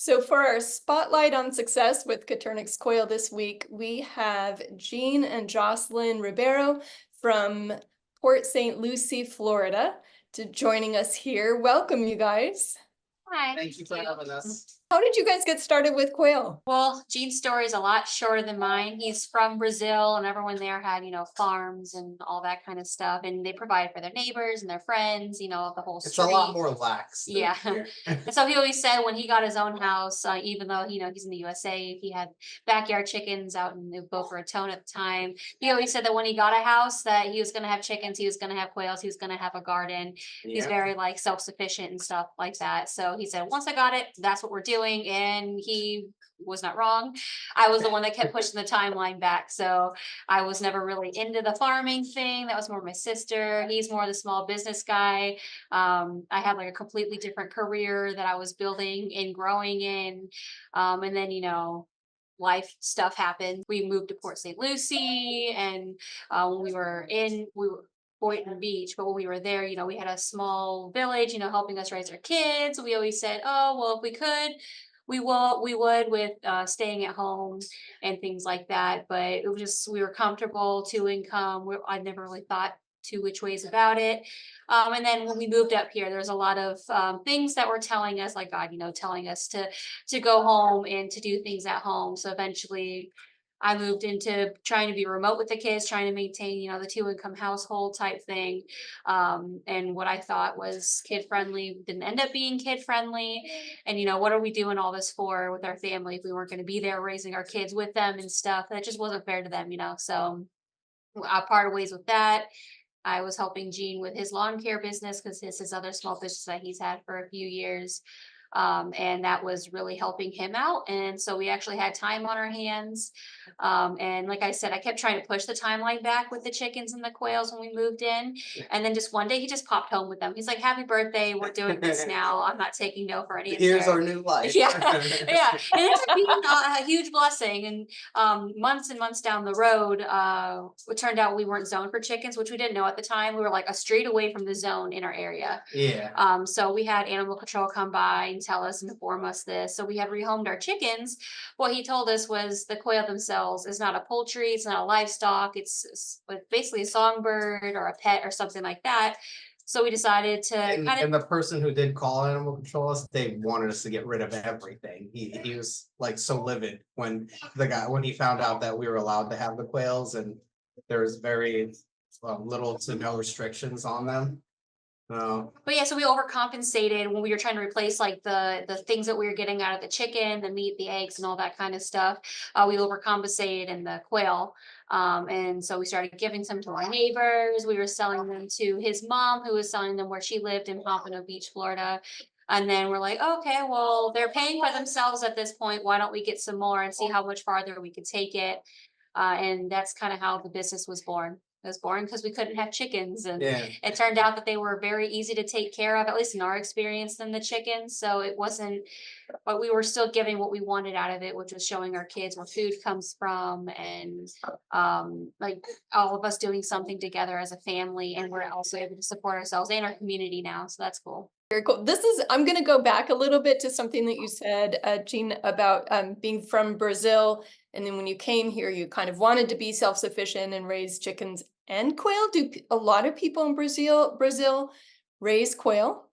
So for our spotlight on success with Coturnix Quail this week, we have Gean and Jocelyn Ribeiro from Port St. Lucie, Florida, to joining us here. Welcome, you guys. Hi. Thank you for having us. How did you guys get started with quail? Well, Gene's story is a lot shorter than mine. He's from Brazil, and everyone there had, farms and all that kind of stuff. And they provide for their neighbors and their friends, the whole It's street. a lot more lax. Yeah. And so he always said when he got his own house, even though, he's in the USA, he had backyard chickens out in Boca Raton at the time. He always said that when he got a house that he was going to have chickens, he was going to have quails, he was going to have a garden. He's very self-sufficient and stuff like that. So he said, once I got it, that's what we're doing. And he was not wrong. I was the one that kept pushing the timeline back. So I was never really into the farming thing. That was more my sister. He's more the small business guy. I had a completely different career that I was building and growing in. And then, life stuff happened. We moved to Port St. Lucie, and when we were Boynton Beach, but when we were there, we had a small village, helping us raise our kids. We always said, oh, well, if we could, we would with staying at home and things like that. But it was just, we were comfortable, two income. I never really thought too which ways about it. And then when we moved up here, there's a lot of things that were telling us, like God, telling us to go home and to do things at home. So eventually I moved into trying to be remote with the kids, trying to maintain, the two income household type thing. And what I thought was kid friendly didn't end up being kid friendly. And, what are we doing all this for with our family if we weren't going to be there raising our kids with them and stuff? That just wasn't fair to them, So I parted ways with that. I was helping Gene with his lawn care business because it's his other small business that he's had for a few years. And that was really helping him out. And so we actually had time on our hands. And like I said, I kept trying to push the timeline back with the chickens and the quails when we moved in. And then just one day he just popped home with them. He's like, happy birthday. We're doing this now. I'm not taking no for any Here's answer. our new life. Yeah. Yeah. And it ended up being a huge blessing. And months and months down the road, it turned out we weren't zoned for chickens, which we didn't know at the time. We were like a street away from the zone in our area. Yeah. So we had animal control come by and tell us and inform us this. So we had rehomed our chickens. What he told us was the quail themselves is not a poultry, it's not a livestock, it's basically a songbird or a pet or something like that. So we decided to and the person who did call animal control us, they wanted us to get rid of everything. He was so livid when he found out that we were allowed to have the quails, and there was very little to no restrictions on them. But yeah, so we overcompensated when we were trying to replace the things that we were getting out of the chicken, the meat, the eggs, and all that kind of stuff. We overcompensated in the quail. And so we started giving some to our neighbors. We were selling them to his mom, who was selling them where she lived in Pompano Beach, Florida. And then we're like, okay, well, they're paying for themselves at this point. Why don't we get some more and see how much farther we could take it? And that's kind of how the business was born. It was born because we couldn't have chickens, and it turned out that they were very easy to take care of, at least in our experience, than the chickens. So it wasn't, but we were still giving what we wanted out of it, which was showing our kids where food comes from, and all of us doing something together as a family, and we're also able to support ourselves and our community now. So that's cool. Very cool. I'm going to go back a little bit to something that you said, Jean, about being from Brazil. And then when you came here, you kind of wanted to be self-sufficient and raise chickens and quail. Do a lot of people in Brazil raise quail?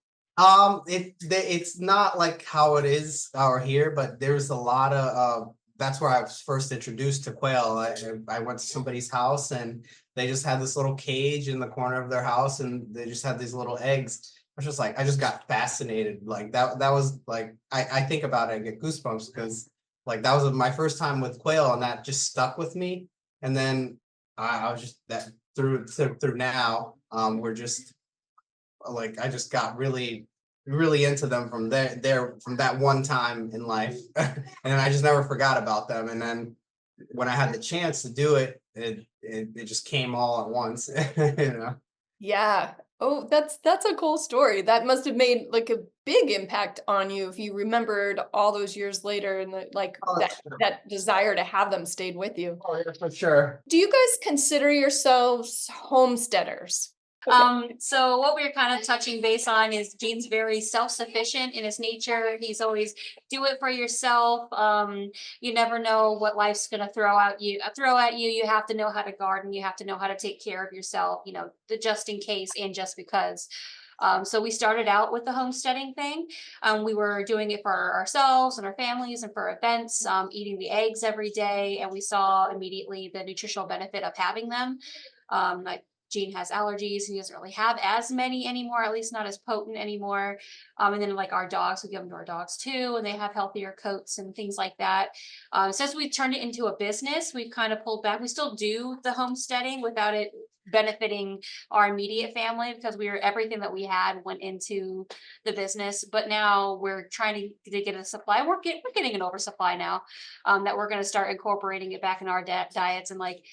It's not like how it is out here, but there's a lot of that's where I was first introduced to quail. I went to somebody's house, and they just had this little cage in the corner of their house, and they just had these little eggs. I was just I just got fascinated. That was I think about it, I get goosebumps, because that was my first time with quail, and that just stuck with me. And then I was just that through now, we're just I just got really into them from from that one time in life. And I just never forgot about them. And then when I had the chance to do it, it just came all at once. Yeah. Oh, that's a cool story. That must have made a big impact on you if you remembered all those years later, and that desire to have them stayed with you. Oh, yeah, for sure. Do you guys consider yourselves homesteaders? So what we're kind of touching base on is Gene's very self-sufficient in his nature. He's always do it for yourself. You never know what life's gonna throw at you. You have to know how to garden, you have to know how to take care of yourself, the just in case and just because. So we started out with the homesteading thing. We were doing it for ourselves and our families and for events, eating the eggs every day, and we saw immediately the nutritional benefit of having them. Like Gean has allergies. He doesn't really have as many anymore, at least not as potent anymore. And then like our dogs, we give them to our dogs too, and they have healthier coats and things like that. Since we turned it into a business, we've kind of pulled back. We still do the homesteading without it benefiting our immediate family because everything that we had went into the business. But now we're trying to get a supply. We're getting an oversupply now, that we're going to start incorporating it back in our diets and like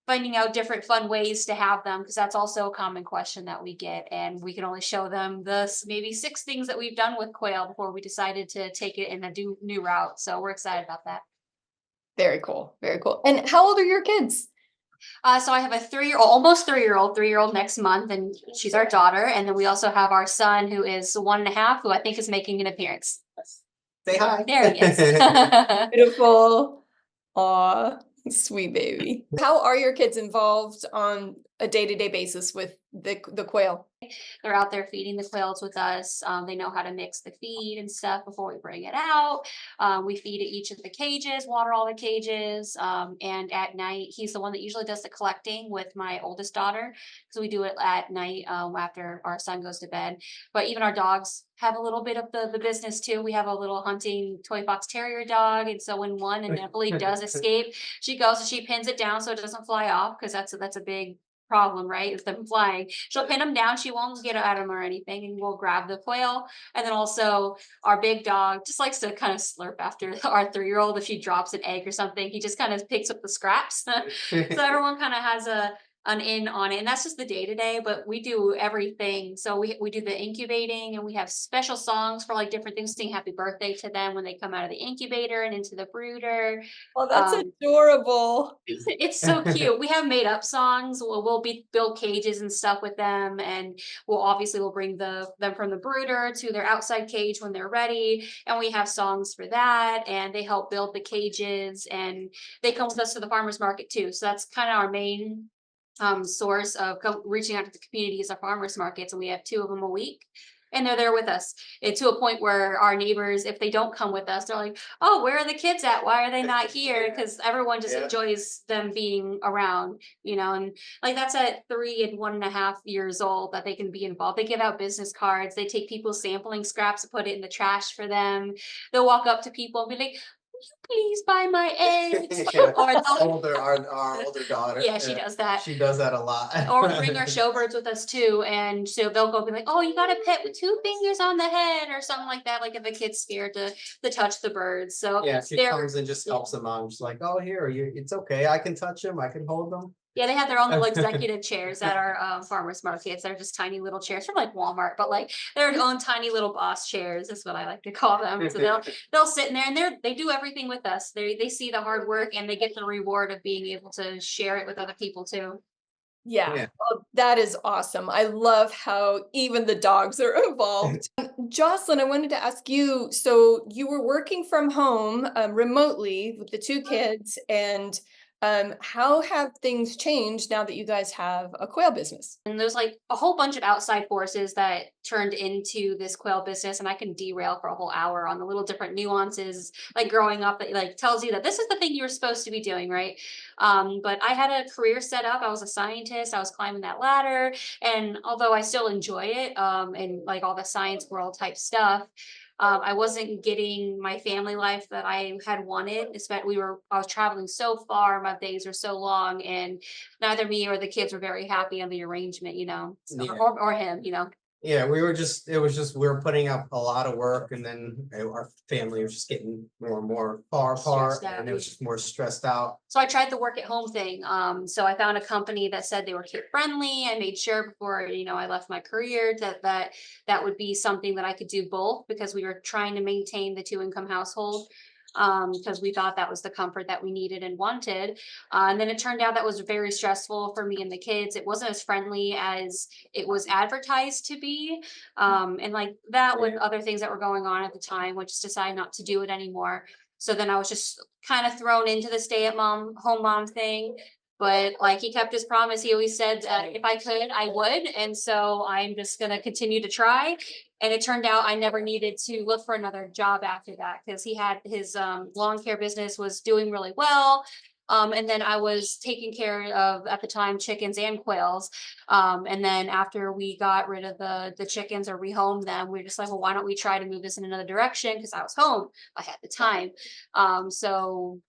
finding out different fun ways to have them, because that's also a common question that we get, and we can only show them the maybe 6 things that we've done with quail before we decided to take it in a new route. So we're excited about that. Very cool. Very cool. And how old are your kids? So I have a 3-year-old, almost 3-year-old next month, and she's our daughter. And then we also have our son, who is 1.5, who I think is making an appearance. Say hi. There he is. Beautiful. Aw, sweet baby. How are your kids involved on a day-to-day basis with the quail? They're out there feeding the quails with us. They know how to mix the feed and stuff before we bring it out. We feed each of the cages, water all the cages. And at night, he's the one that usually does the collecting with my oldest daughter. So we do it at night, after our son goes to bed. But even our dogs have a little bit of the business too. We have a little hunting toy fox terrier dog. And so when one inevitably does escape, she goes and she pins it down so it doesn't fly off, because that's a big problem, right? Is them flying. She'll pin them down. She won't get at them or anything, and we'll grab the quail. And then also our big dog just likes to kind of slurp after our 3-year-old. If she drops an egg or something, he just kind of picks up the scraps. So everyone kind of has an in on it, and that's just the day to day. But we do everything. So we do the incubating, and we have special songs for like different things. Sing happy birthday to them when they come out of the incubator and into the brooder. Oh, that's Um, adorable. it's so cute. We have made up songs. We'll build cages and stuff with them, and we'll bring them from the brooder to their outside cage when they're ready, and we have songs for that. And they help build the cages, and they come with us to the farmers market too. So that's kind of our main source of reaching out to the community is our farmers markets, and we have 2 of them a week. And they're there with us, and to a point where our neighbors, if they don't come with us, they're like, "Oh, where are the kids at? Why are they not here?" Because everyone just enjoys them being around, And like that's at 3 and 1.5 years old that they can be involved. They give out business cards. They take people's sampling scraps and put it in the trash for them. They'll walk up to people and be like, please buy my eggs. Or Our older daughter. yeah, she does that. She does that a lot. Or we bring our showbirds with us too, and so they'll go be like, "Oh, you got a pet with 2 fingers on the head," or something like that. Like if a kid's scared to touch the birds, so Yeah, she they're comes and just helps them out. She's like, "Oh, here, it's okay. I can touch them. I can hold them." yeah, they have their own little executive chairs at our farmers markets. They're just tiny little chairs from like Walmart, but like their own tiny little boss chairs is what I like to call them. So they'll sit in there, and they do everything with us. They see the hard work, and they get the reward of being able to share it with other people too. Yeah. Yeah. Oh, that is awesome. I love how even the dogs are involved. Jocelyn, I wanted to ask you, so you were working from home remotely with the 2 kids, and how have things changed now that you guys have a quail business? And there's like a whole bunch of outside forces that turned into this quail business, and I can derail for a whole hour on the little different nuances, like growing up, that like tells you that this is the thing you're supposed to be doing, right? But I had a career set up. I was a scientist. I was climbing that ladder, and although I still enjoy it, and like all the science world type stuff, I wasn't getting my family life that I had wanted. Especially I was traveling so far, my days were so long, and neither me or the kids were very happy on the arrangement, so, Yeah. or him, Yeah, it was just, we were putting up a lot of work, and then our family was just getting more and more far apart, Stressed out, and it was yeah. just more stressed out. So I tried the work at home thing. So I found a company that said they were kid friendly. I made sure before, I left my career that would be something that I could do both, because we were trying to maintain the 2 income household. because we thought that was the comfort that we needed and wanted. And then it turned out that was very stressful for me and the kids. It wasn't as friendly as it was advertised to be. And like that with other things that were going on at the time, we just decided not to do it anymore. So then I was just kind of thrown into the stay at home mom thing. But like he kept his promise. He always said that if I could, I would. And so I'm just going to continue to try. And it turned out I never needed to look for another job after that because he had his lawn care business was doing really well. And then I was taking care of, at the time, chickens and quails. And then after we got rid of the chickens or rehomed them, we were just like, well, why don't we try to move this in another direction? Because I was home, I had the time. So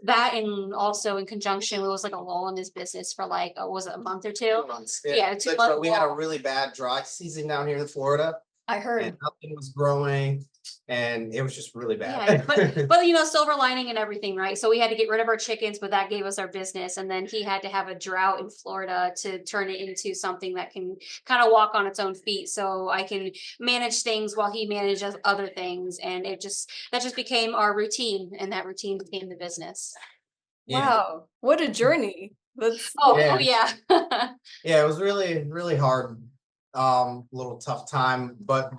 that, and also in conjunction, it was like a lull in his business for like, was it a month or two? 2 months. Yeah, So 2 months. we had a really bad dry season down here in Florida, I heard. and nothing was growing, and it was just really Yeah, bad. but silver lining and everything, right? So we had to get rid of our chickens, but that gave us our business. And then he had to have a drought in Florida to turn it into something that can kind of walk on its own feet. So I can manage things while he manages other things. And that just became our routine, and that routine became the business. Yeah. Wow, what a journey. That's Oh, Yeah. oh yeah. Yeah, it was really, really hard, little tough time, but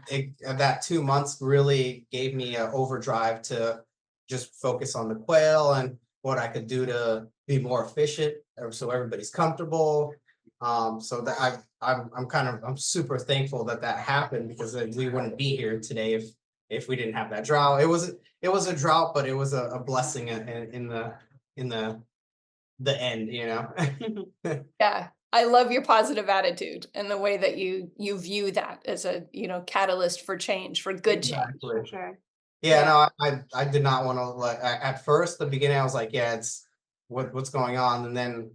that 2 months really gave me an overdrive to just focus on the quail and what I could do to be more efficient, so everybody's comfortable. So that I'm super thankful that that happened, because then we wouldn't be here today if we didn't have that drought. It was a drought, but it was a blessing in the end, you know. yeah. I love your positive attitude and the way that you view that as a, catalyst for change, for good change. Exactly. Sure. Yeah, Yeah. no, I did not want to, like, at first, the beginning, I was like, yeah, it's what's going on, and then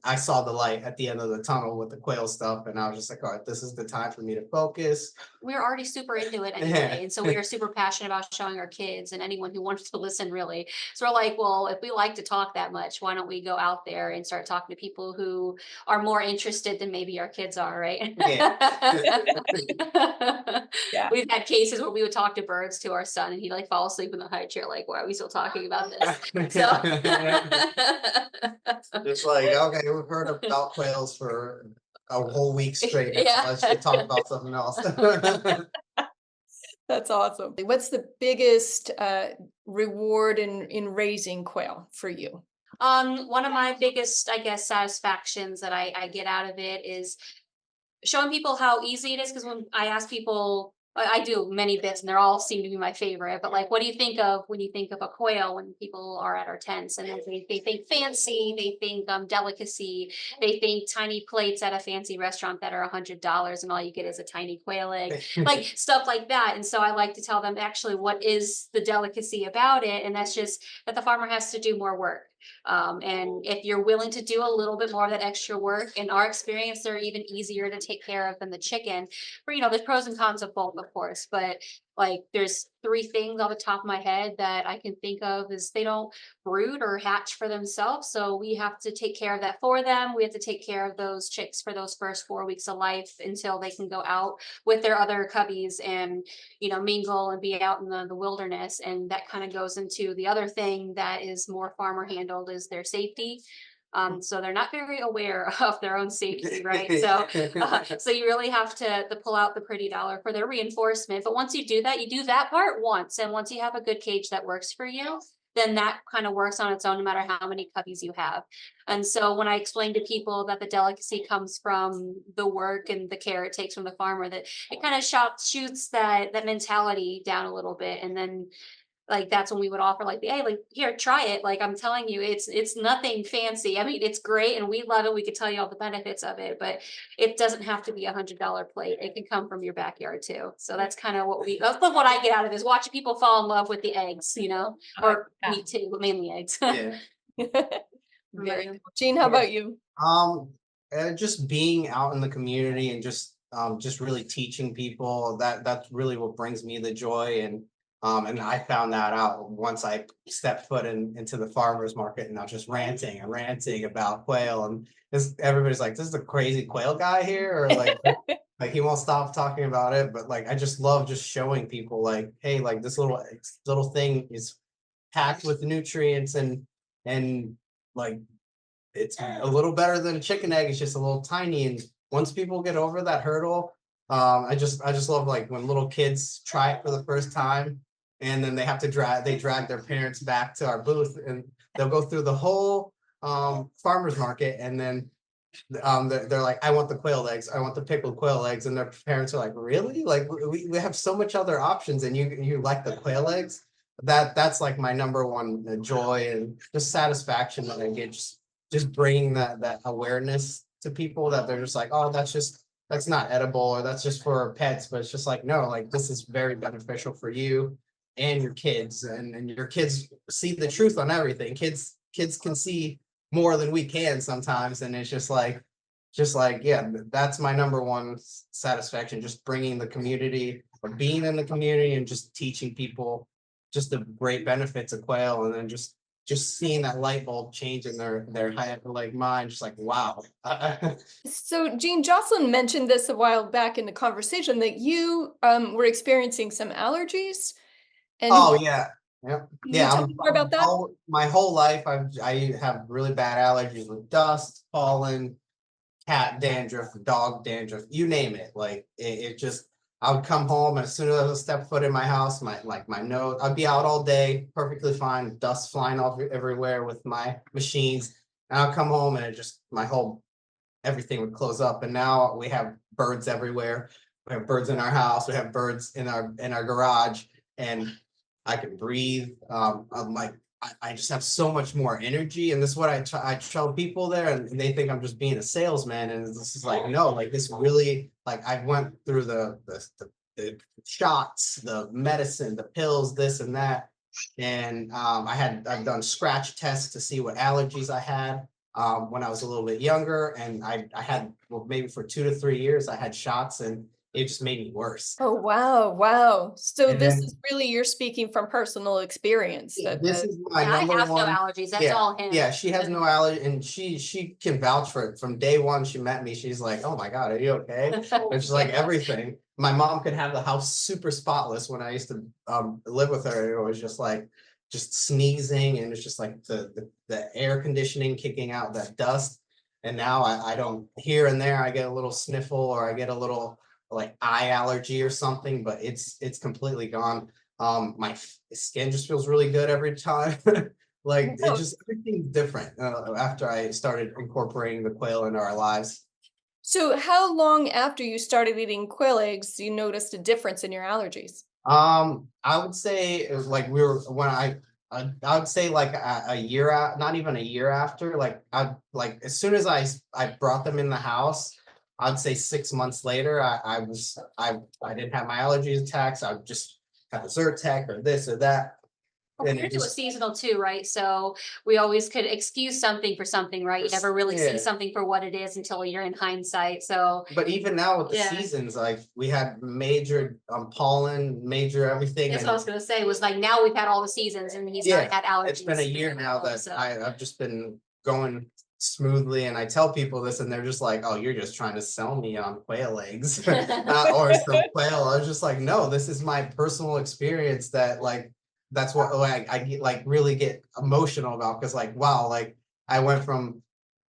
I saw the light at the end of the tunnel with the quail stuff, and I was just like, all right, this is the time for me to focus. We were already super into it anyway. And so we are super passionate about showing our kids and anyone who wants to listen, really. So we're like, well, if we like to talk that much, why don't we go out there and start talking to people who are more interested than maybe our kids are, right? Yeah. Yeah. We've had cases where we would talk to birds to our son and he'd like fall asleep in the high chair, like, why are we still talking about this? So Just like, okay, we've heard about quails for a whole week straight. Yeah. Let's just talk about something else. That's awesome. What's the biggest reward in raising quail for you? One of my biggest, I guess, satisfactions that I get out of it is showing people how easy it is. Because when I ask people, I do many bits and they all seem to be my favorite, but like, what do you think of when you think of a quail when people are at our tents? And they think fancy, they think delicacy, they think tiny plates at a fancy restaurant that are $100 and all you get is a tiny quail egg, like stuff like that. And so I like to tell them actually what is the delicacy about it. And that's just that the farmer has to do more work. And if you're willing to do a little bit more of that extra work, in our experience, they're even easier to take care of than the chicken. For there's pros and cons of both, of course, but like there's 3 things off the top of my head that I can think of is they don't brood or hatch for themselves. So we have to take care of that for them. We have to take care of those chicks for those first 4 weeks of life until they can go out with their other cubbies and, mingle and be out in the wilderness. And that kind of goes into the other thing that is more farmer handled is their safety. So they're not very aware of their own safety, right? So you really have to pull out the pretty dollar for their reinforcement. But once you do that part once, and once you have a good cage that works for you, then that kind of works on its own, no matter how many cubbies you have. And so when I explain to people that the delicacy comes from the work and the care it takes from the farmer, that it kind of shoots that mentality down a little bit, and then like that's when we would offer like hey, like here, try it. Like I'm telling you, it's nothing fancy. I mean, it's great and we love it. We could tell you all the benefits of it, but it doesn't have to be $100 plate. It can come from your backyard too. So that's kind of that's what I get out of it, is watching people fall in love with the eggs, or Yeah. meat too, but mainly eggs. Yeah. Very cool. Jean, how about you? Just being out in the community and just really teaching people, that's really what brings me the joy. And I found that out once I stepped foot into the farmers market, and I was just ranting and ranting about quail, and everybody's like, this is a crazy quail guy here, or like he won't stop talking about it. But like I just love just showing people like, hey, like this little thing is packed with nutrients and like it's a little better than a chicken egg. It's just a little tiny. And once people get over that hurdle, I just love like when little kids try it for the first time and then they have to drag their parents back to our booth and they'll go through the whole farmer's market and then they're like, I want the quail eggs, I want the pickled quail eggs, and their parents are like, really? Like we have so much other options, and you like the quail eggs? That's like my number one joy and just satisfaction that I get just bringing that awareness to people that they're just like, oh, that's not edible or that's just for pets, but it's just like, no, like this is very beneficial for you and your kids, and your kids see the truth on everything. Kids can see more than we can sometimes, and it's just like yeah, that's my number one satisfaction, just bringing the community or being in the community and just teaching people just the great benefits of quail, and then just seeing that light bulb change in their head, like mind, just like wow. So, Jean, Jocelyn mentioned this a while back in the conversation that you were experiencing some allergies. And Oh yeah, yeah, can you yeah. tell me more about that? My whole life I have really bad allergies with dust, pollen, cat dandruff, dog dandruff, you name it. Like it just, I would come home and as soon as I step foot in my house, my nose, I'd be out all day, perfectly fine, dust flying off everywhere with my machines. And I'll come home and it just my whole everything would close up. And now we have birds everywhere. We have birds in our house. We have birds in our garage, and I can breathe. I'm like I just have so much more energy, and this is what I tell people there, and they think I'm just being a salesman, and this is like no, like this really like I went through the shots, the medicine, the pills, this and that, and I've done scratch tests to see what allergies I had when I was a little bit younger, and I had well, maybe for 2 to 3 years I had shots, and it just made me worse. Oh, wow, wow. So And this is then really you're speaking from personal experience this that is my Yeah, I number have no one. allergies. That's Yeah, all him. yeah, she has no allergy, and she can vouch for it. From day one she met me, she's like, oh my God, are you okay? And she's like everything. My mom could have the house super spotless when I used to live with her. It was just like just sneezing, and it's just like the air conditioning kicking out that dust. And now I don't, here and there I get a little sniffle or I get a little like eye allergy or something, but it's completely gone. My skin just feels really good every time. Like it Wow. just everything's different after I started incorporating the quail into our lives. So how long after you started eating quail eggs you noticed a difference in your allergies? I would say it was like we were when I would say like a year out, not even a year after. Like I like as soon as I brought them in the house, I'd say 6 months later, I didn't have my allergy attacks. I would just have a Zyrtec or this or that, Well, and it parents was just seasonal too, right? So we always could excuse something for something, right? You never really see yeah. something for what it is until you're in hindsight. So But even now with the yeah, seasons, like we had major pollen, major everything, that's what I and was gonna say was like now we've had all the seasons and he's not yeah, had it's been a allergies. year now that So I've just been going smoothly, and I tell people this, and they're just like, "Oh, you're just trying to sell me on quail eggs or some quail." I was just like, "No, this is my personal experience. That like that's what like I get like really get emotional about because like wow, like I went from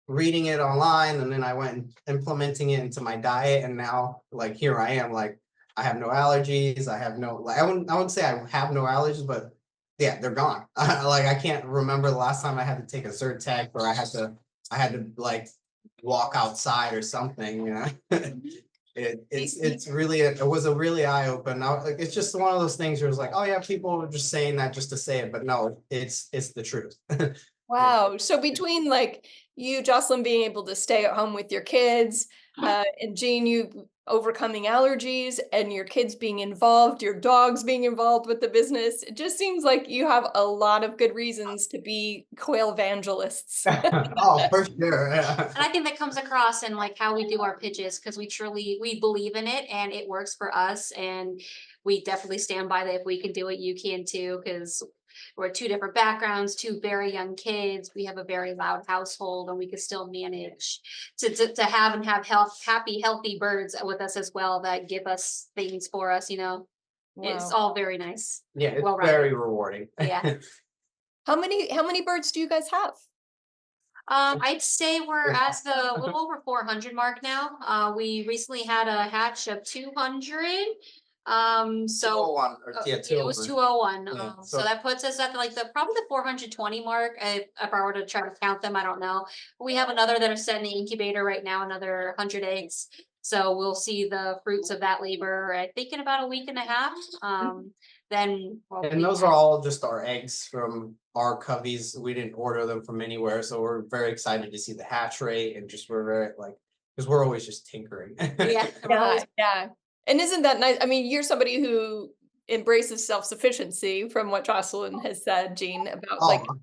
reading it online and then I went and implementing it into my diet, and now like here I am, like I have no allergies, I have no like I wouldn't say I have no allergies, but yeah, they're gone. Like I can't remember the last time I had to take a Zyrtec or I had to like walk outside or something, you know. It's really it was a really eye open. Like, it's just one of those things where it's like, oh yeah, people are just saying that just to say it, but no, it's the truth. Wow. So between like you, Jocelyn, being able to stay at home with your kids, and Jean, you overcoming allergies, and your kids being involved, your dogs being involved with the business, it just seems like you have a lot of good reasons to be quail evangelists. Oh, for sure. Yeah. and I think that comes across in like how we do our pitches because we believe in it and it works for us and we definitely stand by that. If we can do it, you can too. Because we're two different backgrounds, two very young kids. We have a very loud household, and we can still manage to have and have happy, healthy birds with us as well that give us things for us. You know, it's Wow. all very nice, Yeah, it's well rounded. very rewarding. Yeah. How many birds do you guys have? I'd say we're at the little over 400 mark now. We recently had a hatch of 200. So 201, or yeah, it was 201. 201. Yeah, So so that puts us at like the probably the 420 mark. If I were to try to count them, I don't know. We have another that are set in the incubator right now, another 100 eggs. So we'll see the fruits of that labor, I think, in about a week and a half. Then well, and we those are all just our eggs from our coveys. We didn't order them from anywhere, so we're very excited to see the hatch rate, and just we're very like, because we're always just tinkering. yeah, we're always Yeah, yeah. And isn't that nice? I mean, you're somebody who embraces self-sufficiency from what Jocelyn has said, Jean, about like Oh,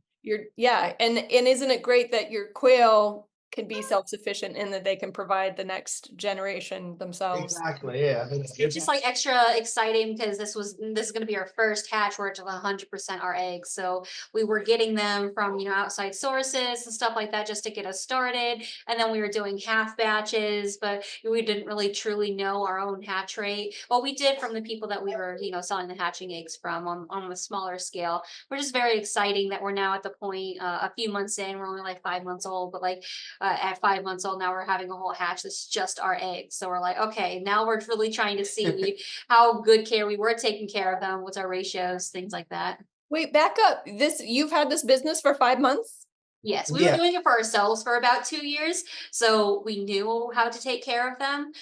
yeah, and isn't it great that your quail can be self-sufficient and that they can provide the next generation themselves? exactly. Yeah, it's Yeah. just like extra exciting because this is going to be our first hatch where it's 100% our eggs. So we were getting them from outside sources and stuff like that just to get us started, and then we were doing half batches, but we didn't really truly know our own hatch rate. Well, we did from the people that we were selling the hatching eggs from on a smaller scale. We're just very exciting that we're now at the point a few months in. We're only like 5 months old, but like at 5 months old now we're having a whole hatch that's just our eggs. So we're like, okay, now we're really trying to see how good care we were taking care of them, what's our ratios, things like that. Wait, back up. You've had this business for 5 months? Yes, we were yeah. doing it for ourselves for about 2 years, so we knew how to take care of them.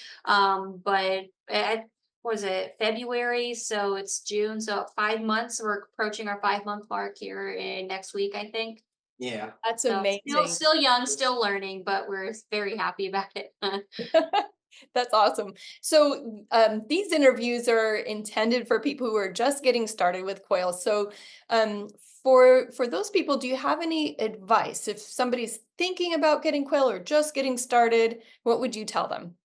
But at was it February? So it's June. So 5 months. We're approaching our 5 month mark here in next week, I think. Yeah. That's So still amazing. still young, still learning, but we're very happy about it. That's awesome. So, these interviews are intended for people who are just getting started with quail. So, um, for those people, do you have any advice? If somebody's thinking about getting quail or just getting started, what would you tell them?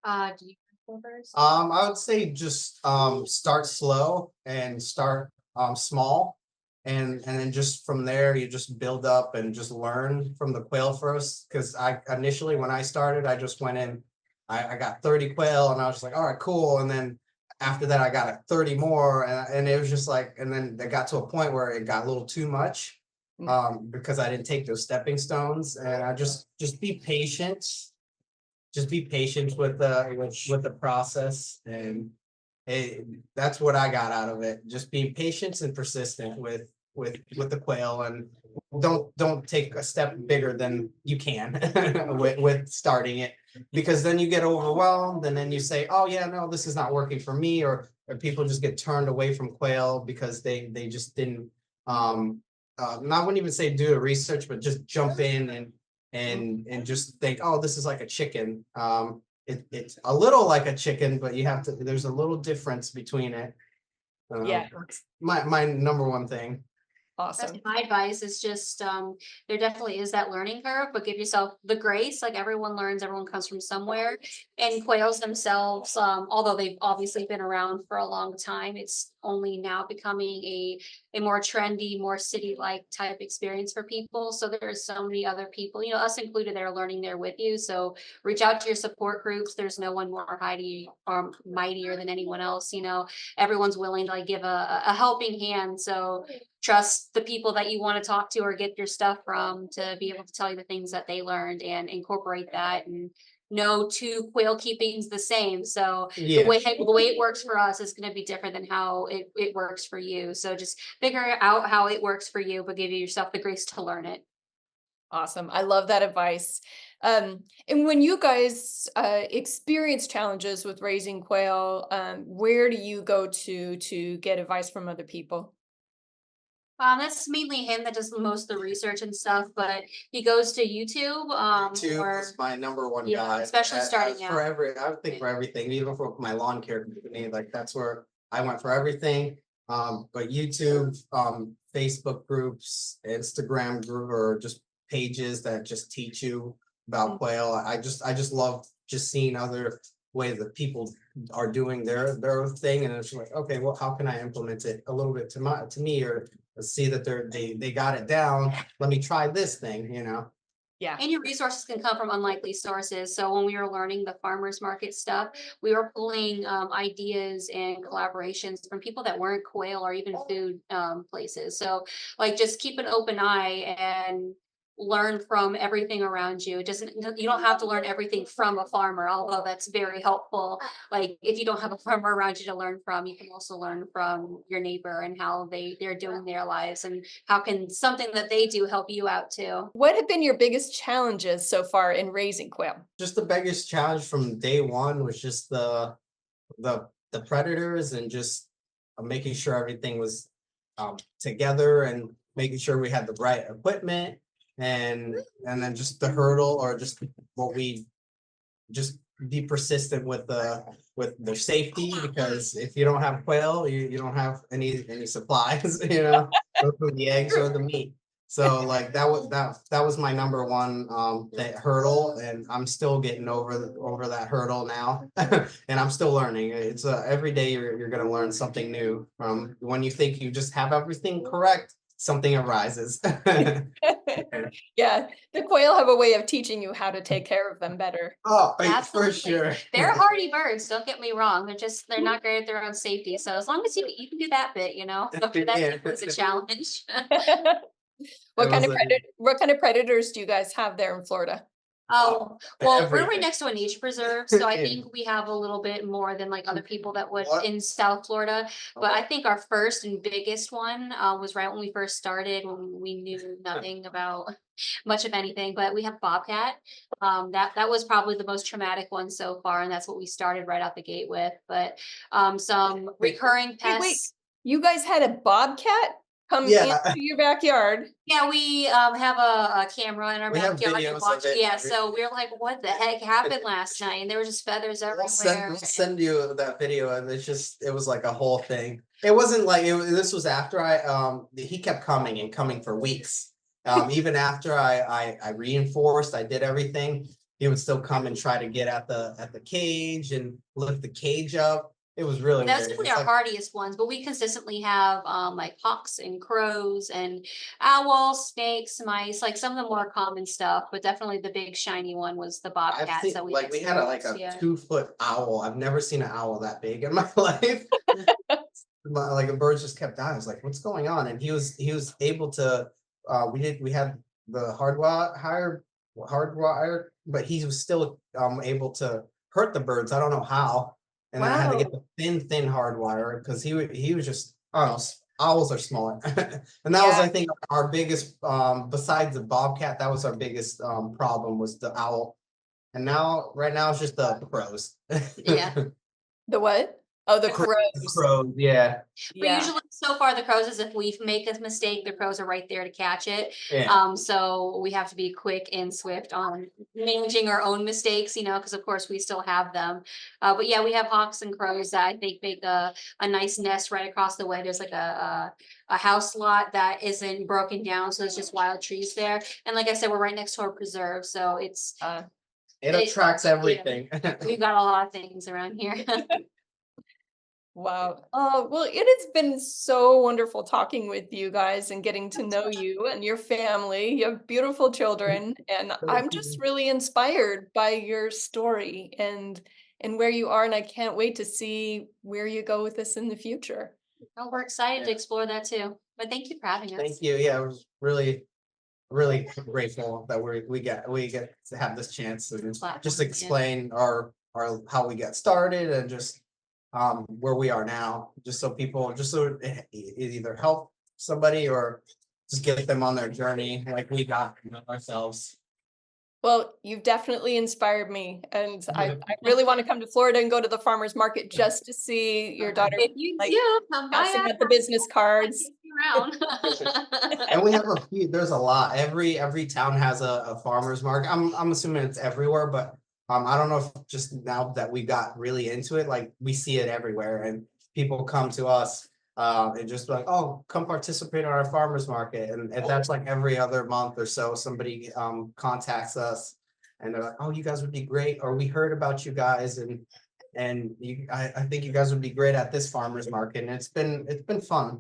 Do you go first? I would say just start slow and start small, and then just from there you just build up and just learn from the quail first. Because I initially, when I started, I just went in, I got 30 quail, and I was just like, all right, cool. And then after that, I got 30 more, and it was just like, and then it got to a point where it got a little too much, Mm. because I didn't take those stepping stones. And I just be patient, just be patient with the process, and that's what I got out of it. Just being patient and persistent with the quail, and don't take a step bigger than you can with starting it, because then you get overwhelmed, and then you say, oh yeah, no, this is not working for me, or people just get turned away from quail because they just didn't, I wouldn't even say do the research, but just jump in and just think, oh, this is like a chicken. It's a little like a chicken, but there's a little difference between it. Yeah, That's my number one thing. That's awesome. my advice is just there definitely is that learning curve, but give yourself the grace. Like everyone learns, everyone comes from somewhere. And quails themselves, although they've obviously been around for a long time, it's only now becoming a more trendy, more city-like type experience for people. So there's so many other people, us included, that are learning there with you. So reach out to your support groups. There's no one more mighty or mightier than anyone else. Everyone's willing to like give a helping hand. So trust the people that you want to talk to or get your stuff from to be able to tell you the things that they learned and incorporate that. And no two quail keeping's the same. So the Yeah. way it works for us is going to be different than how it works for you. So just figure out how it works for you, but give yourself the grace to learn it. Awesome. I love that advice. And when you guys experience challenges with raising quail, where do you go to get advice from other people? That's mainly him that does most of the research and stuff, but he goes to YouTube, YouTube or is my number one yeah, guy. especially starting For out. I would think for everything, even for my lawn care company, like that's where I went for everything. But YouTube, Facebook groups, Instagram group, or just pages that just teach you about Mm. quail. I just love just seeing other ways that people are doing their thing, and it's like, okay, well, how can I implement it a little bit to me, or see that they got it down. Let me try this thing. Yeah. And your resources can come from unlikely sources. So when we were learning the farmers market stuff, we were pulling ideas and collaborations from people that weren't quail or even food places. So like just keep an open eye and learn from everything around you. It doesn't, you don't have to learn everything from a farmer, although that's very helpful. Like if you don't have a farmer around you to learn from, you can also learn from your neighbor and how they're doing their lives, and how can something that they do help you out too. What have been your biggest challenges so far in raising quail? Just the biggest challenge from day one was just the predators, and just making sure everything was together, and making sure we had the right equipment, and then just the hurdle, or just what we just be persistent with their safety, because if you don't have quail, you don't have any supplies, both for the eggs or the meat. So like that was my number one that hurdle, and I'm still getting over that hurdle now. And I'm still learning. It's every day you're gonna learn something new. From when you think you just have everything correct, something arises. Yeah, the quail have a way of teaching you how to take care of them better. Oh, for Absolutely. sure. They're hardy birds, don't get me wrong. They're not great at their own safety. So as long as you can do that bit, that Yeah. was a challenge. It was a- What kind of predators do you guys have there in Florida? Oh, well, we're right everything. next to a nature preserve, so I Yeah. think we have a little bit more than like other people that would What? in South Florida. But I think our first and biggest one was right when we first started, when we knew nothing about much of anything. But we have bobcat. That was probably the most traumatic one so far, and that's what we started right out the gate with. But some recurring Wait, pests. you guys had a bobcat come Yeah. into your backyard? Yeah, we have a camera in our We have backyard videos and of watch. it. Yeah, so we were like, "What the heck happened last night?" And there were just feathers everywhere. We'll send you that video, and it was like a whole thing. It wasn't like this was after he kept coming and coming for weeks. Even after I reinforced, I did everything, he would still come and try to get at the cage and lift the cage up. It was really That's weird. definitely It's our like, hardiest ones, but we consistently have like hawks and crows and owls, snakes, mice, like some of the more common stuff. But definitely the big shiny one was the I've bobcats seen that we like we had like a experienced, yeah. 2 foot owl. I've never seen an owl that big in my life. Like a bird just kept dying. I was like, what's going on? And he was able to we had the hardwire, but he was still able to hurt the birds. I don't know how. And then I had to get Wow. the thin hardwire, because he was just, I don't know, owls are smaller. And that was, Yeah. I think, our biggest besides the bobcat, that was our biggest problem, was the owl. And right now it's just the crows. Yeah. The what? Oh, the The crows. Crows, yeah. But Yeah. usually so far the crows is if we make a mistake, the crows are right there to catch it. Yeah. So we have to be quick and swift on managing our own mistakes, because of course we still have them. But yeah, we have hawks and crows that I think make a nice nest right across the way. There's like a house lot that isn't broken down, so it's just wild trees there. And like I said, we're right next to a preserve, so Uh, It attracts everything. we've got a lot of things around here. wow. Oh, well, it has been so wonderful talking with you guys and getting to know you and your family. You have beautiful children, and I'm just really inspired by your story and where you are, and I can't wait to see where you go with this in the future. Oh, we're excited to Yeah. explore that too. But thank you for having us. Thank you. Yeah, I was really grateful that we get to have this chance and Platform, just yeah. explain our how we got started, and just where we are now, just so it either help somebody, or just get them on their journey like we got ourselves. Well, you've definitely inspired me, and I really want to come to Florida and go to the farmers market just to see your daughter, If you like, do, come by passing us. out the business I'll cards. take you around. And we have there's a lot. Every town has a farmer's market. I'm assuming it's everywhere, but I don't know if just now that we got really into it, like we see it everywhere, and people come to us and just like, oh, come participate in our farmer's market. And that's like every other month or so, somebody contacts us, and they're like, oh, you guys would be great, or we heard about you guys, and I think you guys would be great at this farmer's market. And it's been fun.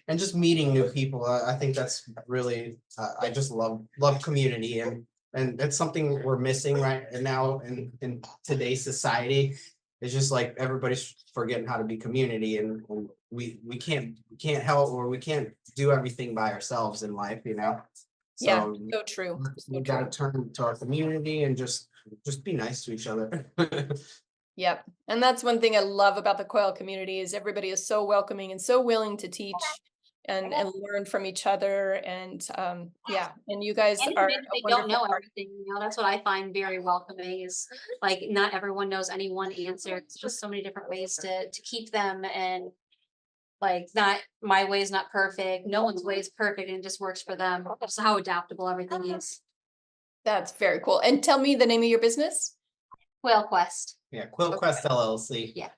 And just meeting new people. I think that's really I just love community, and And that's something we're missing right now in today's society. It's just like everybody's forgetting how to be community, and we can't help, or we can't do everything by ourselves in life, you know? Yeah, So so true. we So gotta true. turn to our community and just be nice to each other. Yep. And that's one thing I love about the Quail community is everybody is so welcoming and so willing to teach and learn from each other. And yeah, and you guys And are even if a they don't wonderful know part. everything, that's what I find very welcoming is like not everyone knows any one answer. It's just so many different ways to keep them and like not my way is not perfect. No one's way is perfect and it just works for them. Just how adaptable everything is. That's very cool. And tell me the name of your business. Quail Quest. Yeah, Quill Okay. Quest LLC. Yeah.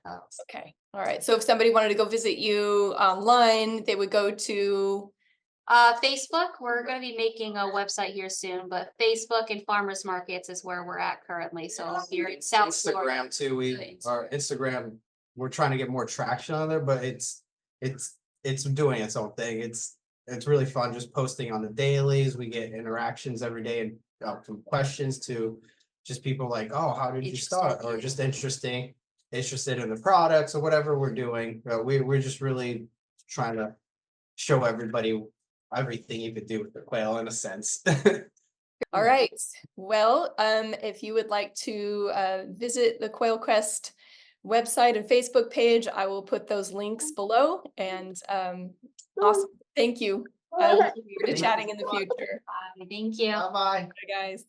Okay. All right. So if somebody wanted to go visit you online, they would go to, Facebook, we're gonna be making a website here soon, but Facebook and farmers markets is where we're at currently. So if you're in South Florida. Instagram too. Our Instagram, we're trying to get more traction on there, but it's doing its own thing. It's really fun just posting on the dailies. We get interactions every day, and from questions to just people like, oh, how did you Interested, start? Or yeah. just interested in the products or whatever we're doing. We're just really trying to show everybody everything you could do with the quail in a sense. all right. Well, if you would like to visit the Quail Quest website and Facebook page, I will put those links below. And awesome. Thank you. I look forward to chatting in the future. Thank you. Bye bye. Bye, guys.